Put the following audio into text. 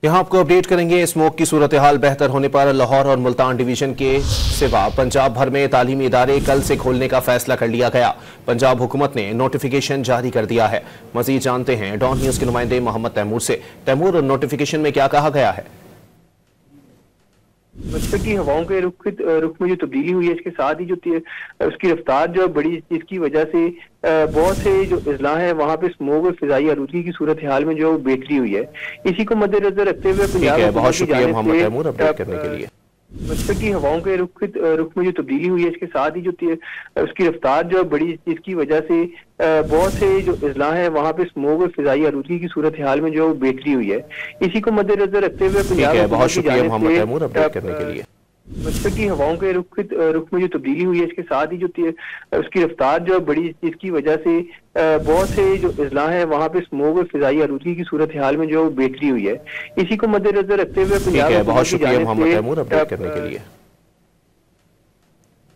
यहाँ आपको अपडेट करेंगे स्मोक की सूरत हाल बेहतर होने पर लाहौर और मुल्तान डिवीजन के सिवा पंजाब भर में तालीमी इदारे कल से खोलने का फैसला कर लिया गया। पंजाब हुकूमत ने नोटिफिकेशन जारी कर दिया है। मजीद जानते हैं डॉन न्यूज के नुमाइंदे मोहम्मद तैमूर से। तैमूर, नोटिफिकेशन में क्या कहा गया है? मशरक की हवाओं के रुख में जो तब्दीली हुई है, इसके साथ ही जो उसकी रफ्तार जो बड़ी, इसकी वजह से बहुत से जो अजला है वहाँ पे स्मोक और फिजाई आलूदगी की सूरत हाल में जो बेहतरी हुई है, इसी को मद्देनजर रखते हुए पंजाब बहुत शुक्रिया मोहम्मद तैमूर अपडेट करने के लिए। मशरक की हवाओं के रुख में जो तब्दीली हुई है, इसके साथ ही जो उसकी रफ्तार जो बड़ी, इसकी वजह से बहुत से जो अजला है वहाँ पे स्मोक और फिजाई आलूदगी की सूरत हाल में जो बेहतरी हुई है, इसी को मद्देनजर रखते हुए पंजाब बहुत शुक्रिया मोहम्मद तैमूर अपडेट करने के लिए। मशरक की हवाओं के रुख में जो तब्दीली हुई है, इसके साथ ही जो उसकी रफ्तार जो बड़ी, इसकी वजह से बहुत से जो अजला है वहाँ पे स्मोक और फिजाई आलूदगी की सूरत हाल में जो बेहतरी हुई है, इसी को मद्देनजर रखते हुए पंजाब बहुत शुक्रिया मोहम्मद तैमूर अपडेट करने के लिए।